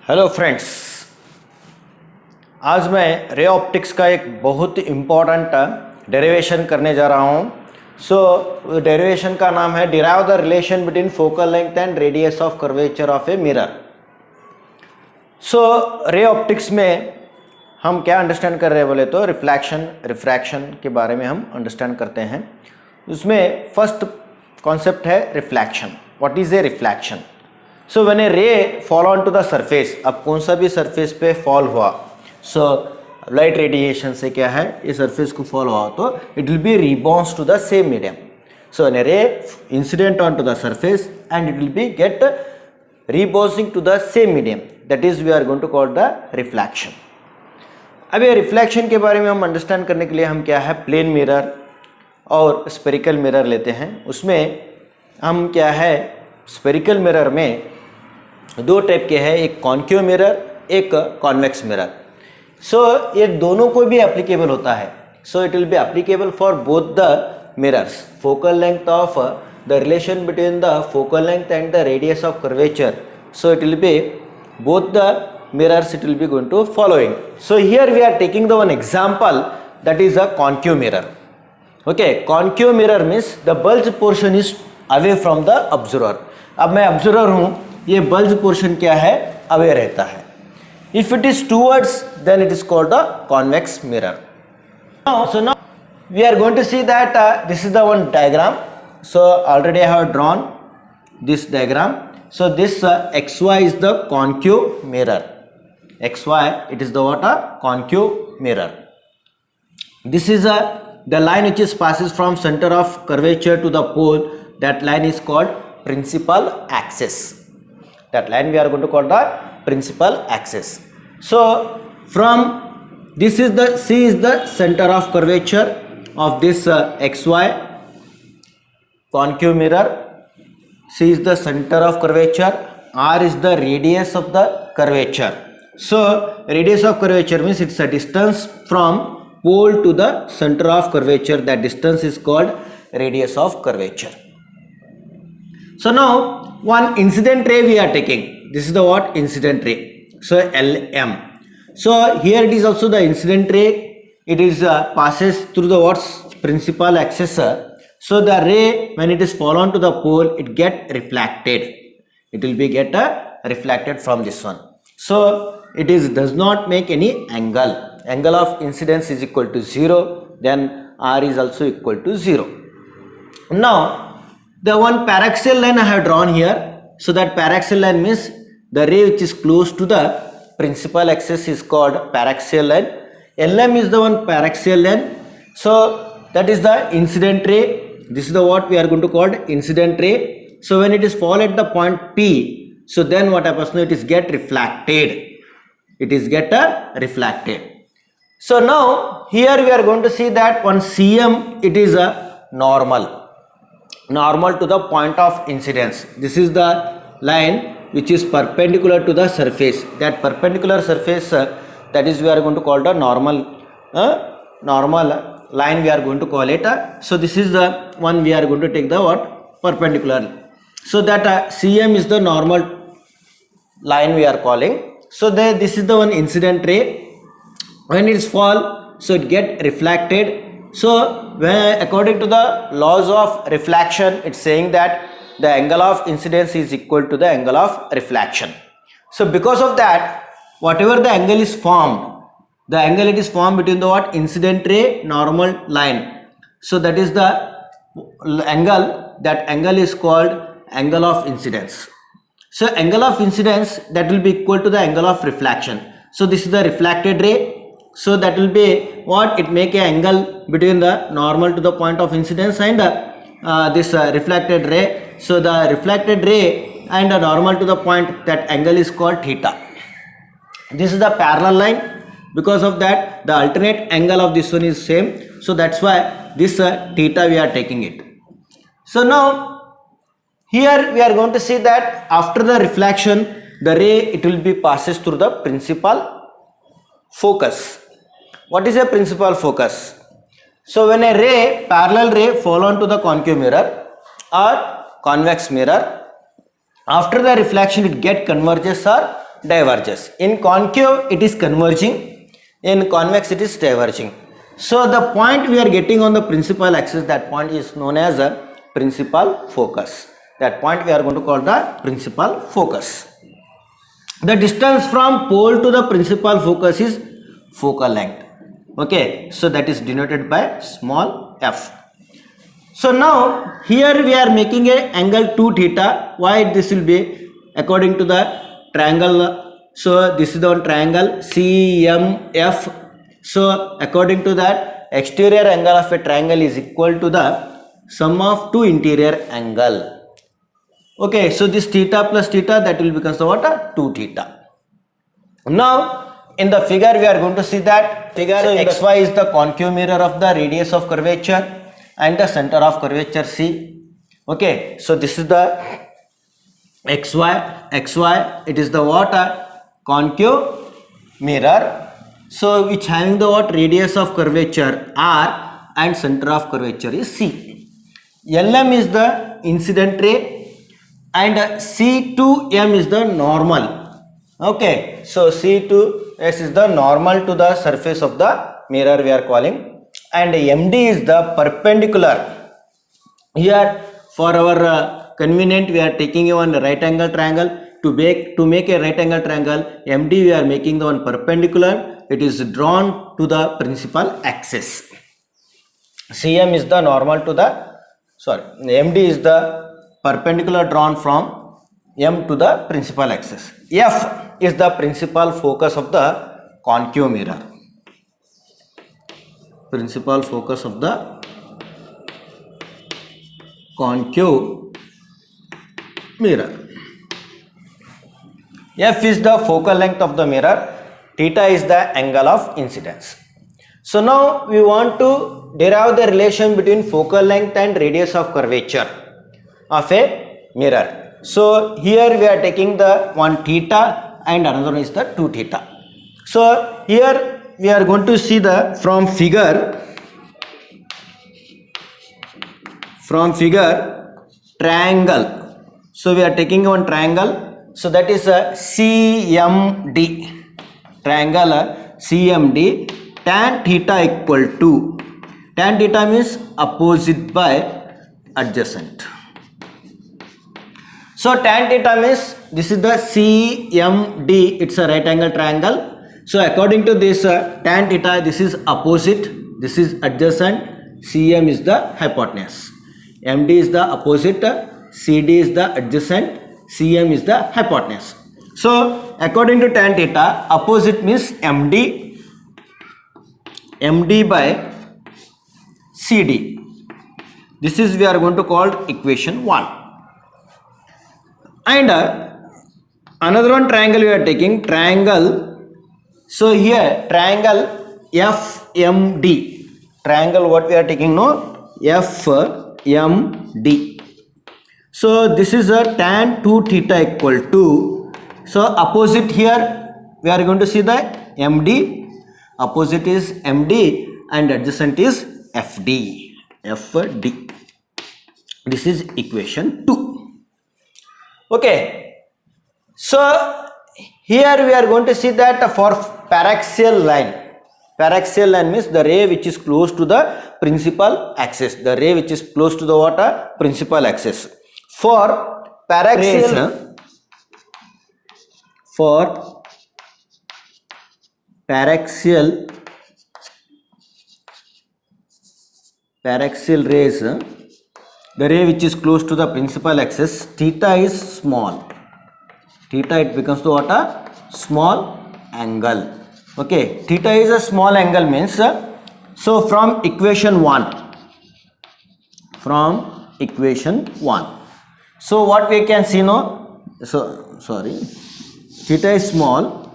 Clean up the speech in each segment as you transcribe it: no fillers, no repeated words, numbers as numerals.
Hello friends, आज मैं ray optics का एक बहुत इम्पॉर्टेंट डेरिवेशन करने जा रहा हूँ। सो डेरिवेशन का नाम है derive the relation between focal length and radius of curvature of a mirror. So ray optics में हम क्या अंडरस्टैंड कर रहे हैं बोले तो रिफ्लेक्शन रिफ्रैक्शन के बारे में हम अंडरस्टैंड करते हैं। उसमें फर्स्ट कॉन्सेप्ट है reflection. What is a reflection? So when a ray fall on to the surface, अब कौन सा भी सरफेस पे फॉल हुआ, सो लाइट रेडिएशन से क्या है ये सरफेस को फॉल हुआ तो it will be rebounce to the same medium. So when a ray incident on to the surface and it will be get rebouncing to the same medium, that is we are going to call the reflection. अब ये reflection के बारे में हम understand करने के लिए हम क्या है प्लेन मिरर और स्पेरिकल मिरर लेते हैं। उसमें हम क्या है स्पेरिकल मिरर में दो टाइप के हैं, एक कॉन्केव मिरर, एक कॉन्वेक्स मिरर। सो ये दोनों को भी एप्लीकेबल होता है। So it will be applicable for both the mirrors. Focal length of the relation between the focal length and the radius of curvature, so it will B both the mirrors it will be going to following. So here we are taking the one example, that is a concave mirror. Okay, concave mirror means the bulge portion is away from the observer. अब मैं observer हूँ, ये bulge portion क्या है away रहता है। If it is towards, then it is called the convex mirror. Now we are going to see that this is the one diagram. So already I have drawn this diagram. So this XY is the concave mirror. XY, it is the what? Concave mirror. This is the line which is passes from center of curvature to the pole. That line is called principal axis. That line we are going to call the principal axis. So from this is the C is the center of curvature of this XY concave mirror. C is the center of curvature, R is the radius of the curvature. So radius of curvature means it's a distance from pole to the center of curvature. That distance is called radius of curvature. So now one incident ray we are taking. This is the what? Incident ray. So LM. So here it is also the incident ray. It is passes through the what's principal axis. So the ray, when it is fall on to the pole, it get reflected. It will be get reflected from this one. So it is does not make any angle. Angle of incidence is equal to 0. Then R is also equal to 0. Now the one paraxial line I have drawn here. So that paraxial line means the ray which is close to the principal axis is called paraxial line. LM is the one paraxial line. So that is the incident ray. This is the what we are going to call incident ray. So when it is fall at the point P, so then what happens? Now it is get reflected. It is get reflected. So now here we are going to see that on CM it is a normal to the point of incidence. This is the line which is perpendicular to the surface. That perpendicular surface that is we are going to call the normal line we are going to call it. So this is the one we are going to take the what? Perpendicular. So that CM is the normal line we are calling. So this is the one incident ray. When it is fall, so it get reflected. So when according to the laws of reflection, it's saying that the angle of incidence is equal to the angle of reflection. So because of that, whatever the angle is formed, the angle it is formed between the what? Incident ray normal line. So that is the angle, that angle is called angle of incidence. So angle of incidence that will be equal to the angle of reflection. So this is the reflected ray. So that will be what? It make an angle between the normal to the point of incidence and this reflected ray. So the reflected ray and the normal to the point, that angle is called theta. This is the parallel line. Because of that, the alternate angle of this one is same. So that's why this theta we are taking it. So now here we are going to see that after the reflection, the ray it will be passes through the principal focus. What is a principal focus? So when a ray, parallel ray fall on to the concave mirror or convex mirror, after the reflection it get converges or diverges. In concave it is converging, in convex it is diverging. So the point we are getting on the principal axis, that point is known as a principal focus. That point we are going to call the principal focus. The distance from pole to the principal focus is focal length. Okay, so that is denoted by small f. So now here we are making a angle 2 theta. Why this will be according to the triangle? So this is the one triangle CMF. So according to that, exterior angle of a triangle is equal to the sum of two interior angle. Okay, so this theta plus theta, that will become the what? 2 theta. Now in the figure we are going to see that figure. So xy is the concave mirror of the radius of curvature and the center of curvature C. Okay, so this is the xy, it is the what? Concave mirror. So which having the what? Radius of curvature R and center of curvature is C. LM is the incident ray and C2M is the normal. Okay, so C to S is the normal to the surface of the mirror we are calling, and MD is the perpendicular. Here for our convenient we are taking one right angle triangle. To make a right angle triangle, MD we are making the one perpendicular. It is drawn to the principal axis. CM is the normal to the, MD is the perpendicular drawn from M to the principal axis. F is the principal focus of the concave mirror. Principal focus of the concave mirror. F is the focal length of the mirror. Theta is the angle of incidence. So now we want to derive the relation between focal length and radius of curvature of a mirror. So here we are taking the one theta and another one is the 2 theta. So here we are going to see the from figure triangle. So we are taking one triangle. So that is a CMD triangle CMD. Tan theta equal to, tan theta means opposite by adjacent. So tan theta means this is the CMD, it's a right angle triangle. So according to this tan theta, this is opposite, this is adjacent, CM is the hypotenuse, MD is the opposite, CD is the adjacent, CM is the hypotenuse. So according to tan theta, opposite means MD by CD. This is we are going to call equation 1. And another one triangle we are taking, triangle. So here triangle FMD, triangle what we are taking, no, FMD. So this is a tan 2 theta equal to, so opposite here we are going to see the MD, opposite is MD and adjacent is FD. This is equation 2. Okay, so here we are going to see that for paraxial line means the ray which is close to the principal axis, the ray which is close to the water principal axis. For paraxial rays, the ray which is close to the principal axis, theta is small. Theta, it becomes the what? A small angle. Okay, theta is a small angle means, so from equation 1, so what we can see now, so sorry, theta is small,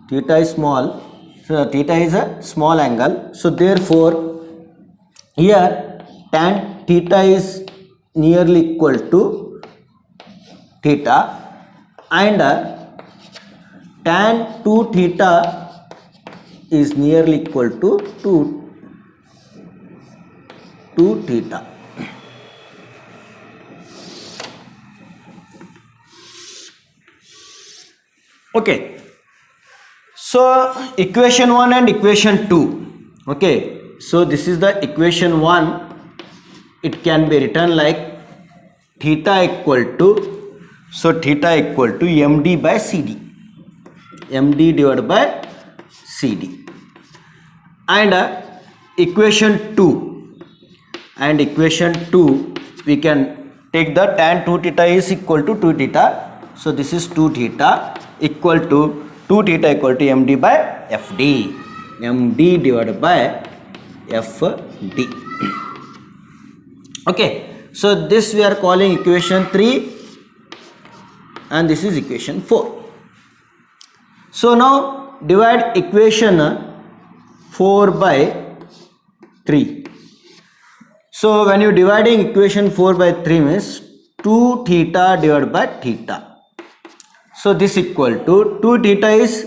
so theta is a small angle, so therefore here tan theta is nearly equal to theta and tan 2 theta is nearly equal to 2 theta. Okay, so equation 1 and equation 2. Okay, so this is the equation 1. It can be written like theta equal to, so theta equal to md by cd, md divided by cd, and equation 2, and equation 2 we can take the tan 2 theta is equal to 2 theta, so this is 2 theta equal to 2 theta equal to md by fd, md divided by fd. Okay, so this we are calling equation 3 and this is equation 4. So now divide equation 4 by 3. So when you dividing equation 4 by 3 means 2 theta divided by theta. So this equal to 2 theta is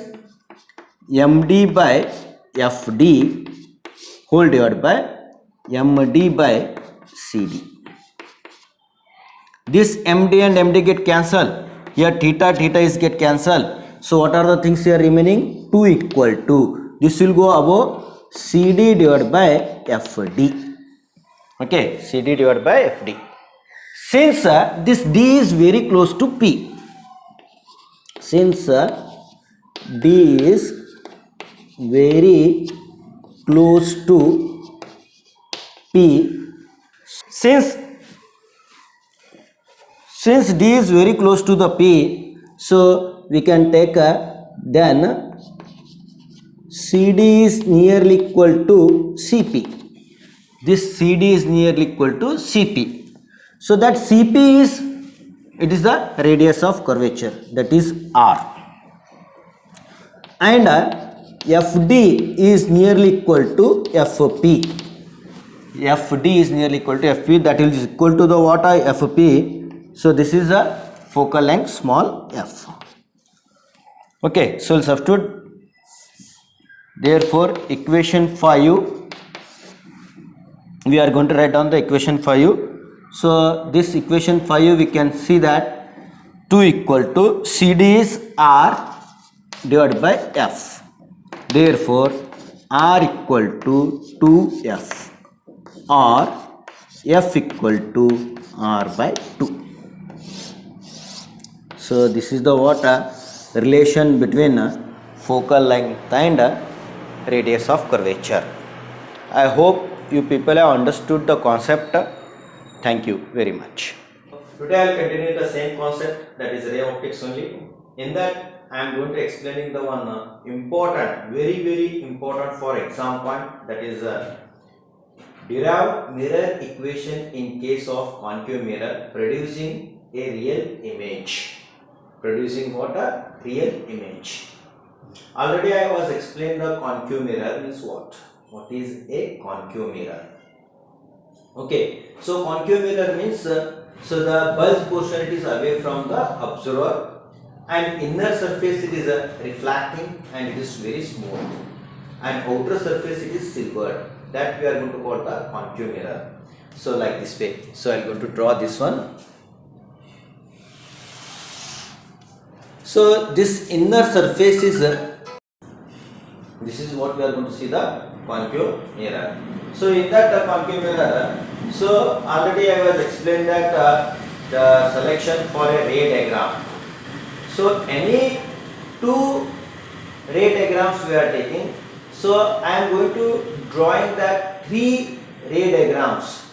md by fd whole divided by md by cd. This md and md get cancelled. Here theta is get cancelled. So what are the things here remaining? 2 equal to, this will go above cd divided by fd. Okay, cd divided by fd. Since this d is very close to p, since d is very close to p, since d is very close to the p, so we can take then cd is nearly equal to cp. This cd is nearly equal to cp. So that cp is, it is the radius of curvature, that is r, and fd is nearly equal to fp. fd is nearly equal to fp, that is equal to the what fp. So this is a focal length small f. Okay, so we'll substitute. Therefore equation 5, we are going to write down the equation 5. So this equation 5 we can see that 2 equal to cd is r divided by f. Therefore r equal to 2f or f equal to r by 2. So this is the what relation between focal length and radius of curvature. I hope you people have understood the concept. Thank you very much. Today I will continue the same concept, that is ray optics only. In that I am going to explaining the one important, very important for exam point, that is derive mirror equation in case of concave mirror producing a real image. Producing what? A real image. Already I was explained the concave mirror means what? What is a concave mirror? Okay, so concave mirror means so the bulge portion it is away from the observer and inner surface it is reflecting and it is very smooth, and outer surface it is silvered. That we are going to call the concave mirror. So like this way. So I am going to draw this one. So this inner surface is this is what we are going to see, the concave mirror. So in that concave mirror, so already I was explained that the selection for a ray diagram. So any two ray diagrams we are taking. So I am going to drawing that 3 ray diagrams.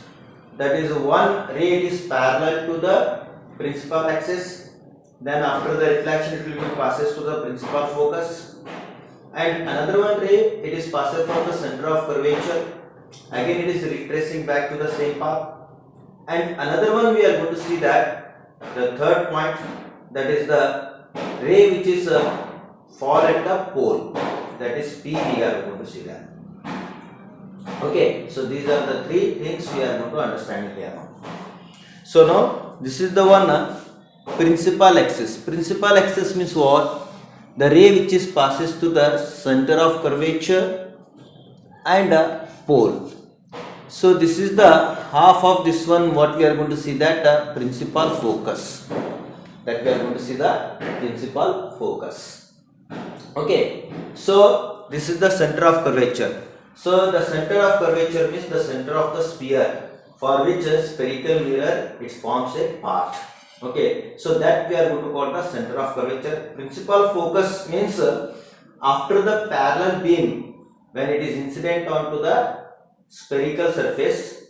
That is, one ray is parallel to the principal axis. Then after the reflection it will be passes to the principal focus, and another one ray it is passes from the center of curvature, again it is retracing back to the same path, and another one we are going to see that the third point, that is the ray which is fall at the pole, that is P, we are going to see that. Okay, so these are the 3 things we are going to understand here now. So now this is the one principal axis. Principal axis means what? The ray which is passes to the center of curvature and pole. So this is the half of this one, what we are going to see, that principal focus. that we are going to see the principal focus. Okay, so this is the center of curvature. So the center of curvature means the center of the sphere, for which a spherical mirror it forms a part. Okay, so that we are going to call the center of curvature. Principal focus means after the parallel beam, when it is incident onto the spherical surface,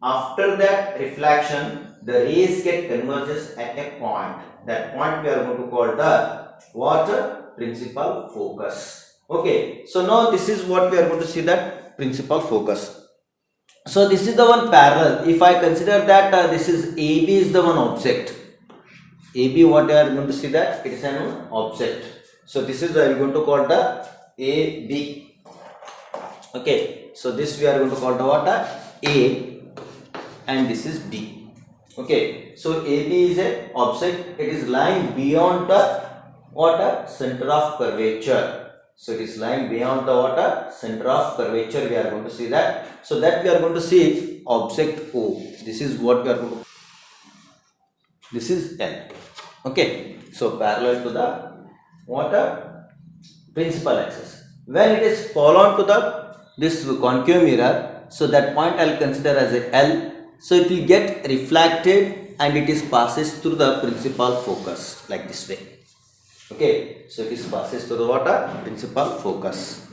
after that reflection, the rays get converges at a point. That point we are going to call the what? Principal focus. Okay, so now this is what we are going to see, that principal focus. So this is the one parallel. If I consider that this is AB is the one object. AB, what we are going to see, that it is an object. So this is I am going to call the AB. Okay, so this we are going to call the what? A, and this is B. Okay, so AB is a object. It is lying beyond the what? Center of curvature. So it is lying beyond the what? Center of curvature. We are going to see that. So that we are going to see object O. This is what we are going to. This is L. Okay, so parallel to the what? Principal axis. When it is followed to the this concave mirror, so that point I will consider as a L. So it will get reflected and it is passes through the principal focus like this way. Okay, so it is passes through the water principal focus.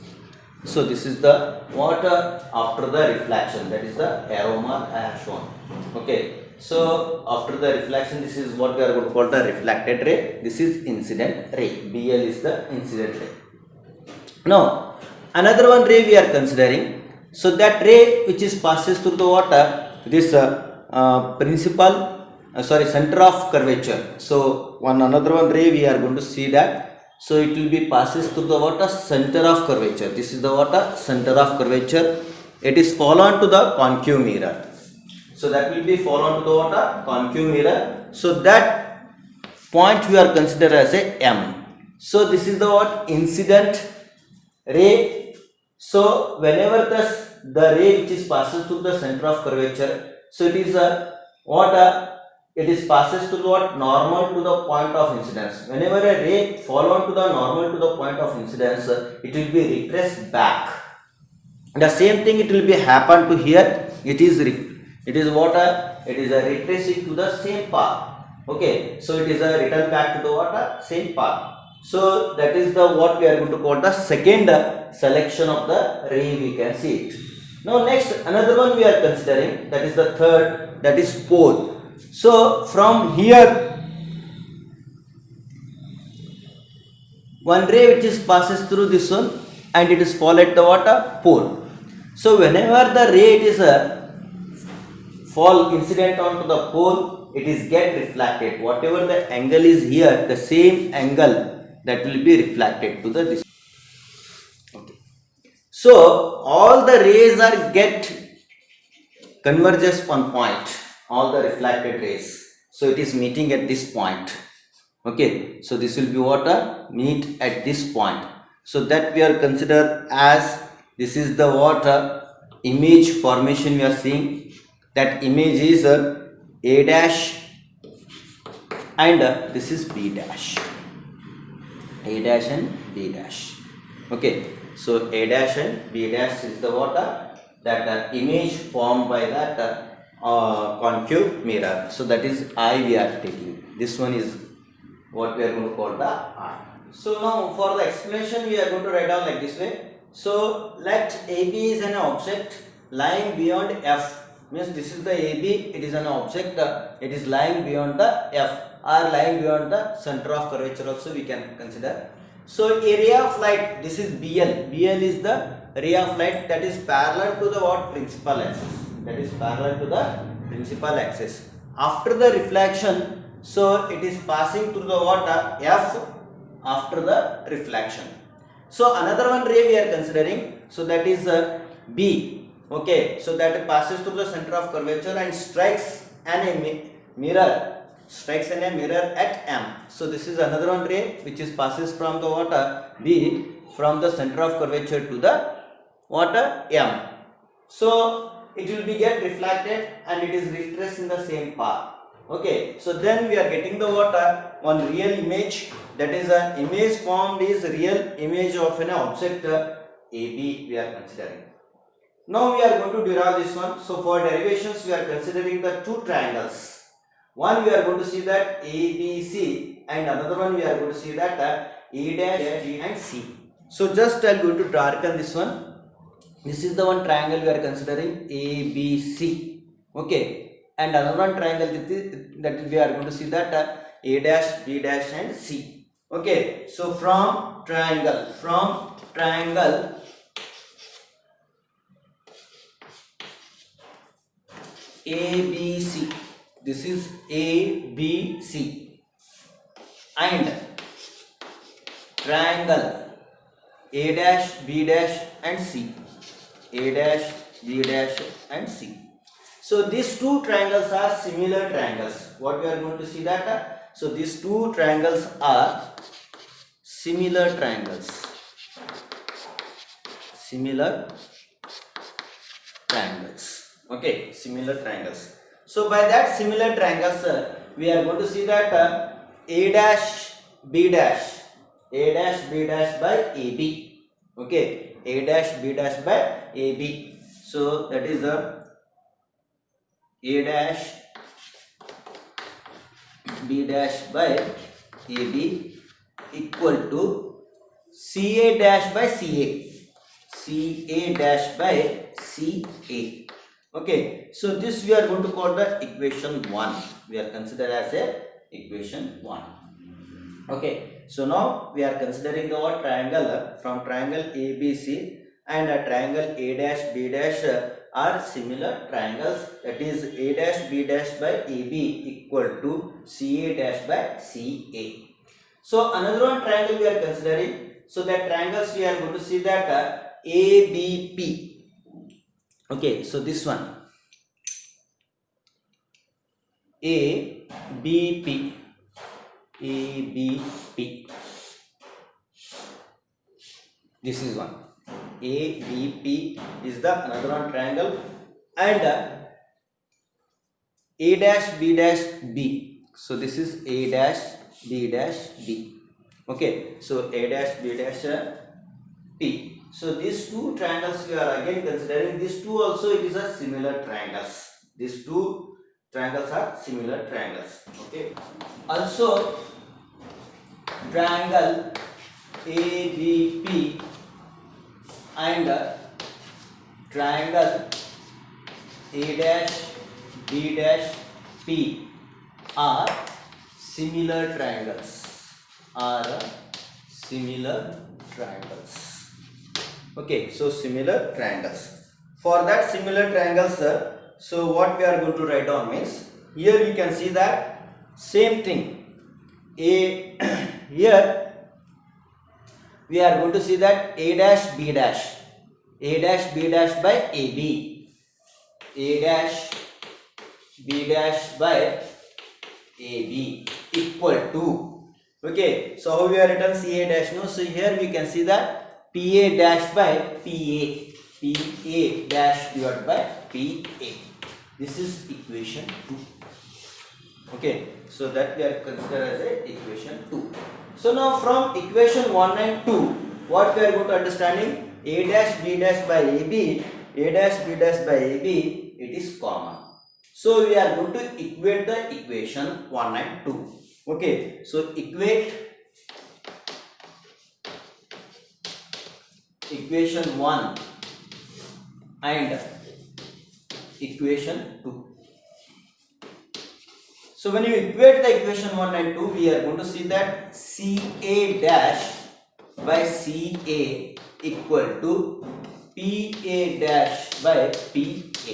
So this is the water after the reflection, that is the arrow mark I have shown. Okay, so after the reflection, this is what we are going to call the reflected ray. This is incident ray. BL is the incident ray. Now another one ray we are considering. So that ray which is passes through the water, this center of curvature. So another one ray we are going to see that. So it will be passes through the water center of curvature. This is the water center of curvature. It is followed to the concave mirror. So that will be followed to the water concave mirror. So that point we are considered as a M. So this is the what? Incident ray. So whenever the ray which is passes through the center of curvature, so it is it is passes to the what? Normal to the point of incidence. Whenever a ray follow to the normal to the point of incidence, it will be retraced back. The same thing it will be happen to here. It is what? It is a retracing to the same path. Okay, so it is a return back to the what? Same path. So that is the what we are going to call the second selection of the ray. We can see it. Now next another one we are considering, that is the third, that is pole. So from here one ray which is passes through this one and it is followed the water pole. So whenever the ray it is fall incident onto the pole, it is get reflected. Whatever the angle is here, the same angle that will be reflected to the this. Okay. So all the rays are get converges one point. All the reflected rays. So it is meeting at this point. Okay. So this will be what? Meet at this point. So that we are considered as this is the water image formation we are seeing. That image is A dash and this is B dash. A dash and B dash. Okay. So A dash and B dash is the water that image formed by that concave mirror. So that is I we are taking. This one is what we are going to call the I. So now for the explanation we are going to write down like this way. So let AB is an object lying beyond F. Means this is the AB, it is an object, it is lying beyond the F or lying beyond the center of curvature also we can consider. So a ray of light, this is BL. BL is the ray of light that is parallel to the what? Principal axis. That is parallel to the principal axis. After the reflection, so it is passing through the water F after the reflection. So another one ray we are considering, so that is B. Okay, so that passes through the center of curvature and strikes a mirror at M. So this is another one ray which is passes from the water B from the center of curvature to the water M. So it will be get reflected and it is retraced in the same path. Okay, so then we are getting the what one real image, that is an image formed is real image of an object AB we are considering. Now we are going to derive this one. So for derivations we are considering the two triangles. One we are going to see that ABC and another one we are going to see that A dash B and C. So just I am going to darken this one. This is the one triangle we are considering ABC. Okay. And another one triangle that we are going to see that A dash, B dash and C. Okay. So from triangle ABC. This is ABC. And triangle A dash, B dash and C. A dash, B dash and C. So these two triangles are similar triangles. What we are going to see that? So these two triangles are similar triangles. Similar triangles. Okay, similar triangles. So by that similar triangles, we are going to see that A dash, B dash, A dash, B dash by AB. Okay, A dash, B dash by AB. So that is the A dash, B dash by AB equal to CA dash by CA. CA dash by CA. Okay, so this we are going to call the equation 1. We are considered as a equation 1. Okay, so now we are considering the what triangle from triangle ABC and a triangle A dash B dash are similar triangles, that is A dash B dash by AB equal to CA dash by CA. So another one triangle we are considering, so that triangles we are going to see that ABP. Okay, so this one ABP. This is one. ABP is the another one triangle, and A dash B dash B. So this is A dash B dash B. Okay, so A dash B dash P. So these two triangles we are again considering. These two also it is a similar triangles. These two triangles are similar triangles. Okay. Also triangle ABP and triangle A dash B dash P are similar triangles. Okay, so similar triangles. For that similar triangles, so what we are going to write down means, here we can see that same thing. Here we are going to see that A dash B dash, A dash B dash by AB, A dash B dash by AB equal to, okay, so how we are written CA dash, no, so here we can see that PA dash by PA dash divided by PA. This is equation 2. Okay, so that we are considered as a equation 2. So now from equation 1 and 2, what we are going to understanding, A dash B dash by AB, A dash B dash by AB, it is common. So we are going to equate the equation 1 and 2. Okay, so equate equation 1 and equation 2. So when you equate the equation 1 and 2, we are going to see that CA dash by CA equal to PA dash by PA.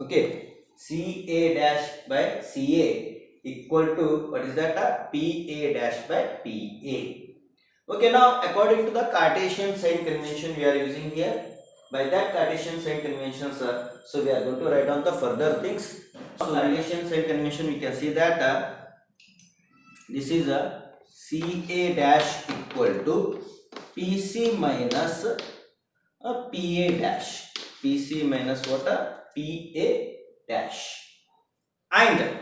Okay, CA dash by CA equal to, what is that? PA dash by PA. Okay, now according to the Cartesian sign convention we are using here, by that Cartesian sign convention, so we are going to write down the further things. So Cartesian sign convention, we can see that this is a CA dash equal to PC minus PA dash, PC minus what? PA dash, and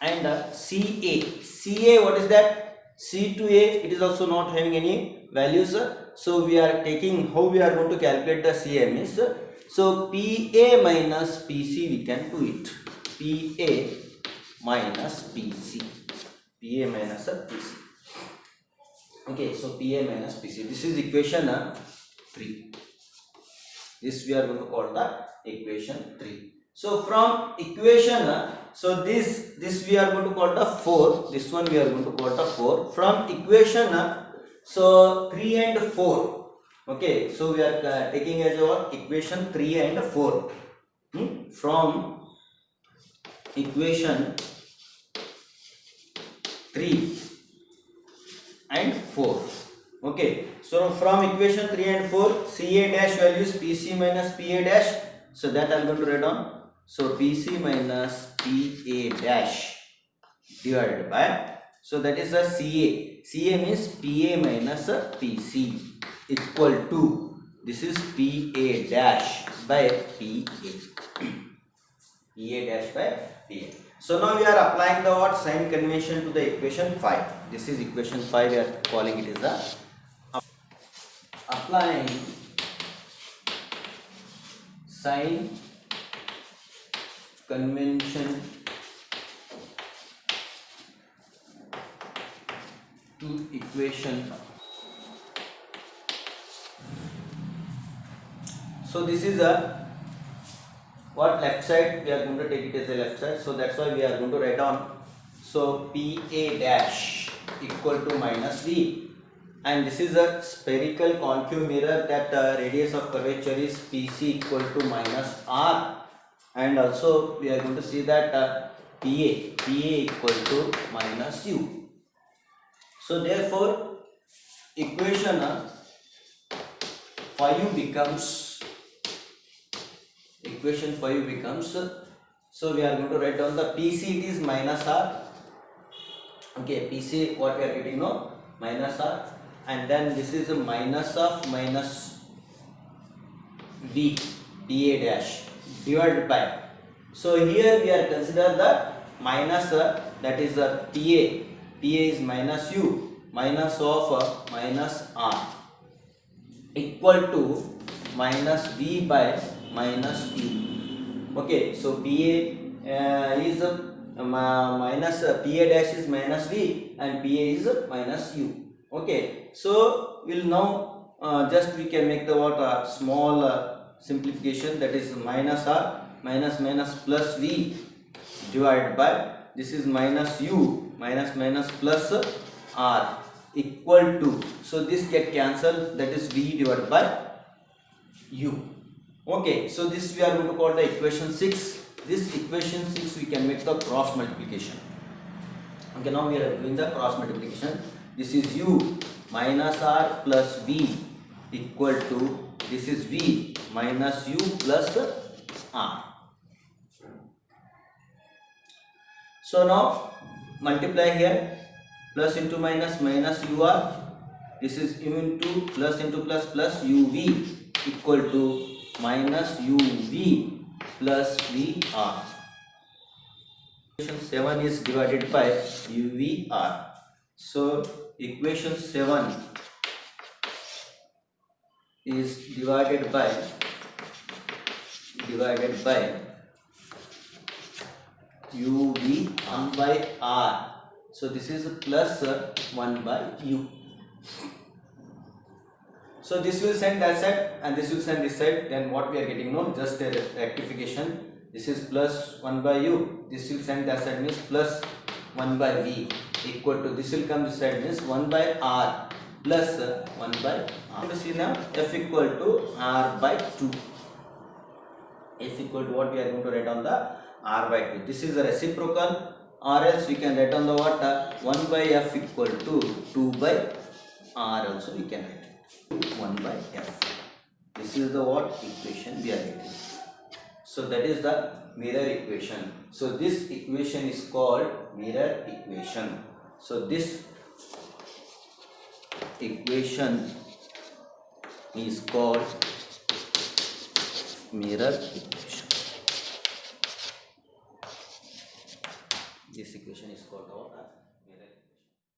and CA, what is that? C to A, it is also not having any values. So we are taking, how we are going to calculate the CA means, so PA minus PC we can do it. PA minus PC. PA minus PC. Okay, so PA minus PC. This is equation 3. This we are going to call the equation 3. So from equation, so this we are going to call the 4. This one we are going to call the 4. From equation, so 3 and 4. Okay, so we are taking as our equation 3 and 4. From equation 3 and 4. Okay, so from equation 3 and 4, CA dash values PC minus PA dash. So that I am going to write down. So PC minus PA dash divided by, so that is the CA. CA means PA minus PC equal to, this is PA dash by PA. PA dash by PA. So now we are applying the what sign convention to the equation 5. This is equation 5, we are calling it as the applying sign convention to equation. So this is a what left side, we are going to take it as a left side, so that's why we are going to write down, so PA dash equal to minus V, and this is a spherical concave mirror that radius of curvature is PC equal to minus R, and also we are going to see that PA equal to minus U. So therefore equation 5 becomes, equation 5 becomes, so we are going to write down the PC, it is minus R. Okay, PC what we are getting now, minus R, and then this is a minus of minus V PA dash divided by, so here we are consider the minus, that is the PA is minus U, minus of minus R equal to minus V by minus U. Okay, so PA is minus PA dash is minus V and PA is minus U. Okay, so we'll now just we can make the what small simplification, that is minus R minus minus plus V divided by, this is minus U minus minus plus R equal to, so this get cancelled, that is V divided by U. Okay, so this we are going to call the equation 6. This equation 6 we can make the cross multiplication. Okay, now we are doing the cross multiplication. This is U minus R plus V equal to, this is V minus U plus R. So now multiply here, plus into minus minus UR, this is U into plus plus UV equal to minus UV plus VR. Equation 7 is divided by UVR. So equation 7 is divided by UV 1 by R. So this is plus 1 by U. So this will send that side and this will send this side. Then what we are getting now, just a rectification. This is plus 1 by U. This will send that side means plus 1 by V equal to, this will come this side means 1 by R plus 1 by R. See now F equal to R by 2. F equal to what we are going to write on the R by 2. This is a reciprocal, or else we can write on the what 1 by F equal to 2 by R also we can write. 1 by F. This is the what equation we are getting. So that is the mirror equation. So this equation is called mirror equation. So this equation is called mirror equation. This equation is called our